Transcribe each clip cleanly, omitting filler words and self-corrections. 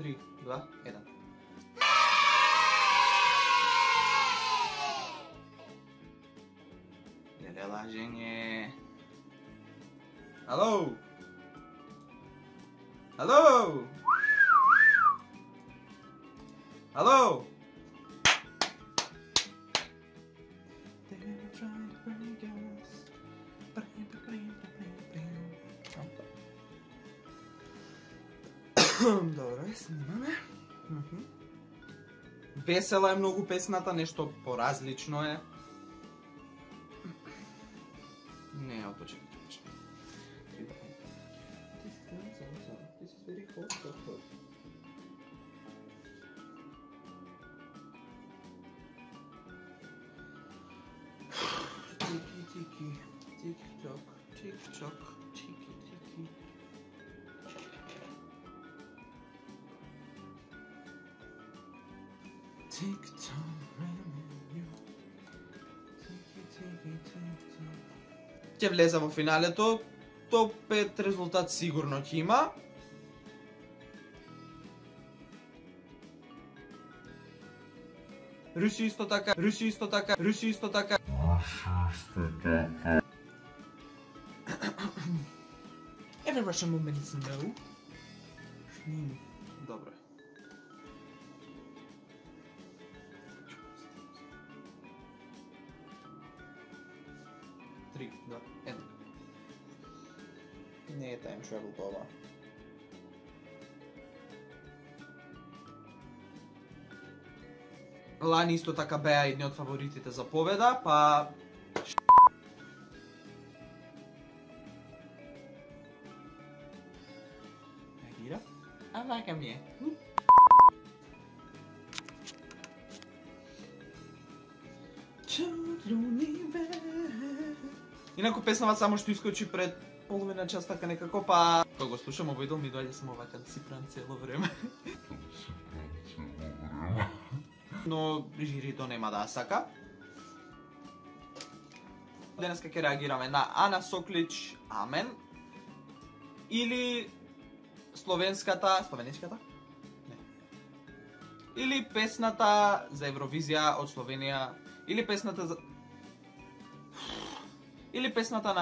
3, 2, 1. Не laženje. Halo? Halo? Halo? Добре, снимаме. Весела е многу песната, нешто поразлично е. Не, отпочекай. This is very hot, hot. Tiki, tick-tock, tick-tock, tiki. Tick-tock, tiki. Ќе влезе во финалето, топ 5 резултат сигурно ќе има. Русија исто така. Every Russian woman is no. Добре. Три, два, едно. Не е time travel това. Лани исто така беа едни од фаворитите за победа, па... Агира? А вака ми е. Инаку песнава само што искочи пред половина час така некако, па... Кога го слушам овој дел ми доаѓа само вака да си правам цело време. Но жирито нема да сака. Денеска ќе реагираме на Ана Соклич, Амен. Или словенската... Словеничката? Не. Или песната за Евровизија од Словенија. Или песната за... Или песната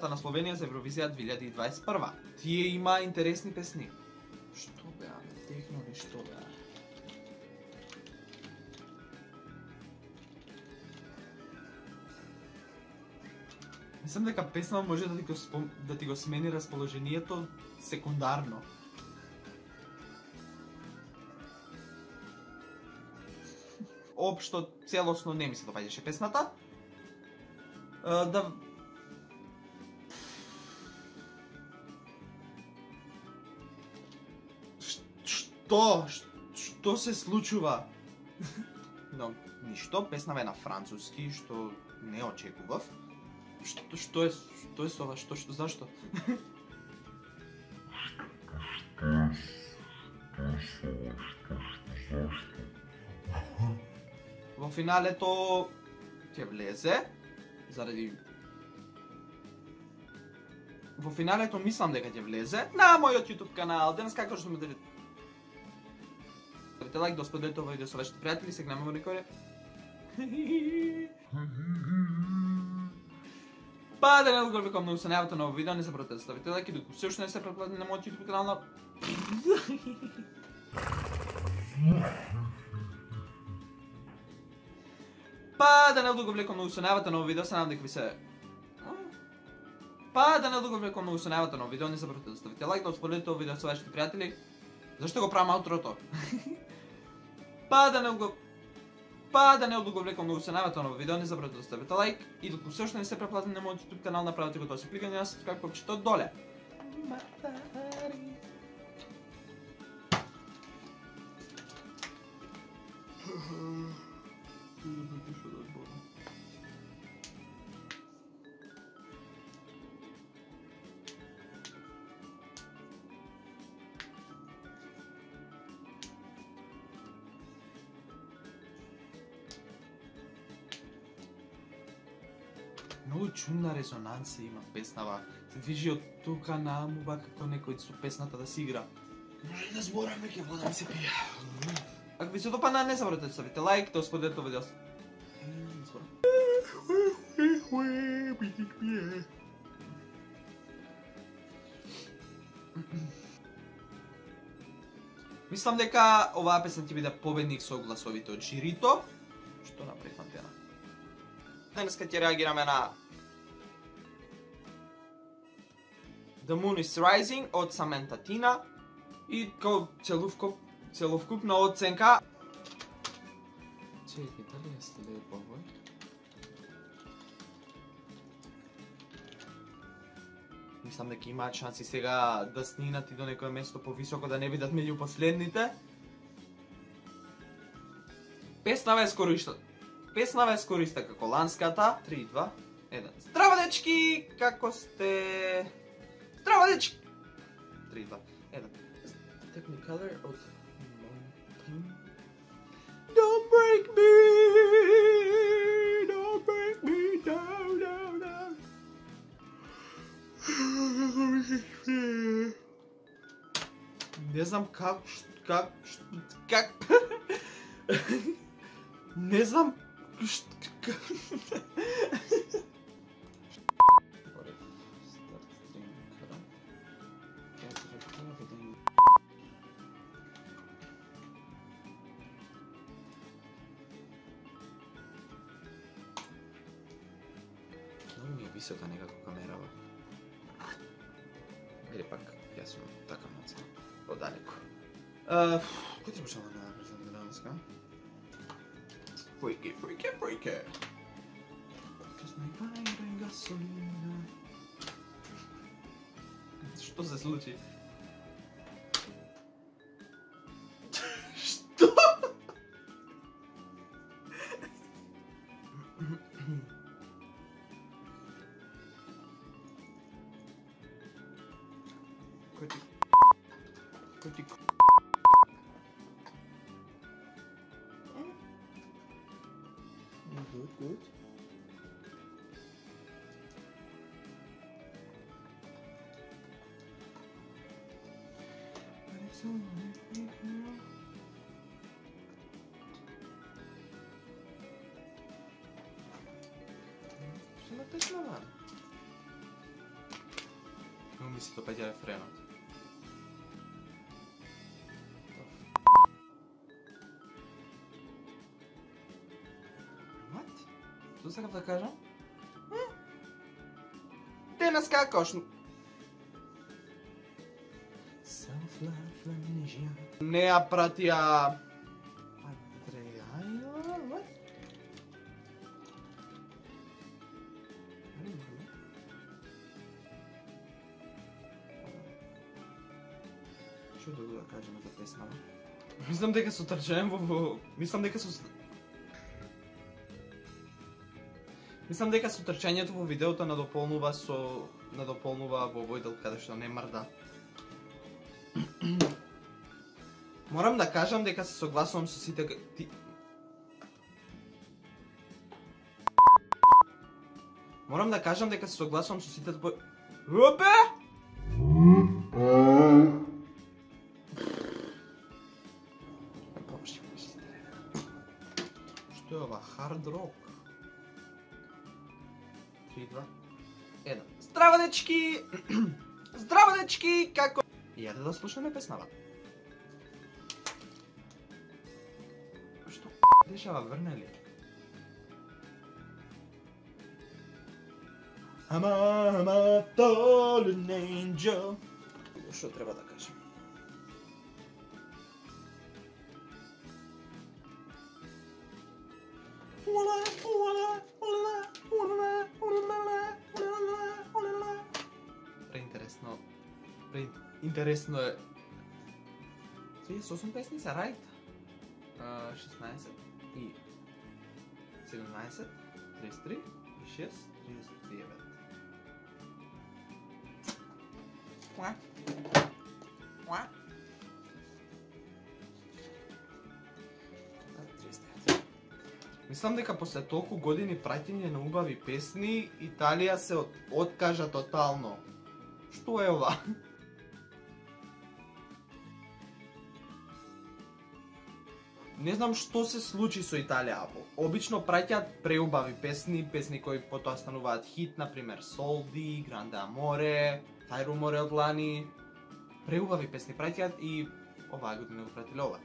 на Словенија за Евровизија 2021. Тие има интересни песни. Што беа, технови, што беа? Мислам дека песна може да ти го смени расположението секундарно. Општо, целосно не ми се допаѓаше песната. Што се случува? Но, ништо, песнава е на француски, што не очекував. Што е сова? Зашто? Во финалето ќе влезе, заради... Во финалето мислам дека ќе влезе на мојот YouTube канал. Денес како што ме ставите лайк, да споделите овој видео со вашите пријатели, се гледаме во некој. Па да не одговори многу се најавите на овој видео, не забравете да ставите лайк и докато се уште не се претплатите на мојот YouTube канал на... Па да не одговори многу се најавите на овој видео, се надам дека ви се... Па да не одговори многу се најавите на овој видео, не забравете да ставите лайк, да споделите овој видео со вашите пријатели. Зашто го правам аутрото? Па да не одговлекам многу се најавите на овој видео, не забравете да ставите лайк и докато се уште не се претплатите на мојот YouTube канал, направете го тоа со кликање на subscribe копчето доле. Многу чудна резонанса има песнава. Се движи од тука нааму, како некој со песната да си игра. Да зборам веќе вода ми се пие. Ако ви се допадна, не забравете да ставите лайк, да споделите видео. Мислам дека оваа песна ќе биде победник со гласовите од жирито. Што направи Фантена? Денеска ќе реагираме на The Moon is Rising од Саманта Тина и као целовкупна оценка. Чекај, дали е слепо овој? Мислам дека имаат шанси сега да снинат и до некое место повисоко, да не бидат меѓу последните. Песнава е скоро иста како ланската. 3, 2, 1. Здраво дечки, како сте? Здраво дечки! 3, 2, 1. Technicolor од Mountain. Don't break me, don't break me down, down, down. Не знам как... Не знам... Много ми е висока некако камерава. Или пак, јас сум така моцна, подалеку. Кој ти почнала да презентира денеска? Freaky. Што се случи? Што? Кој ти... Good. But it's all right now. Што на теснава? Но ми се допаѓа рефренот. Што сакав да кажам? Денеска кошно. Не ја пратија Андреја. Што друго да кажеме за песнава? Мислам дека со трчаем Мислам дека со трчањето во видеото надополнува во овој дел каде што не мрда. Морам да кажам дека се согласувам со сите Опе! Што е ова хард рок? 3, 2, 1. Здраво дечки! Здраво дечки, како... Јаде да слушаме песнава. Што дешава, врне ли? I'm a fallen angel. Што треба да кажам? Интересно е. 38 песни са рајт. 16 и 17, 33 и 6, 39. Мислам дека после толку години праќање на убави песни, Италија се откажа тотално. Што е ова? Не знам што се случи со Италија. Обично праќаат преубави песни, песни кои потоа стануваат хит, например Солди, Гранде Аморе, Тај Руморе од лани. Преубави песни праќаат и оваа година го пратиле ова.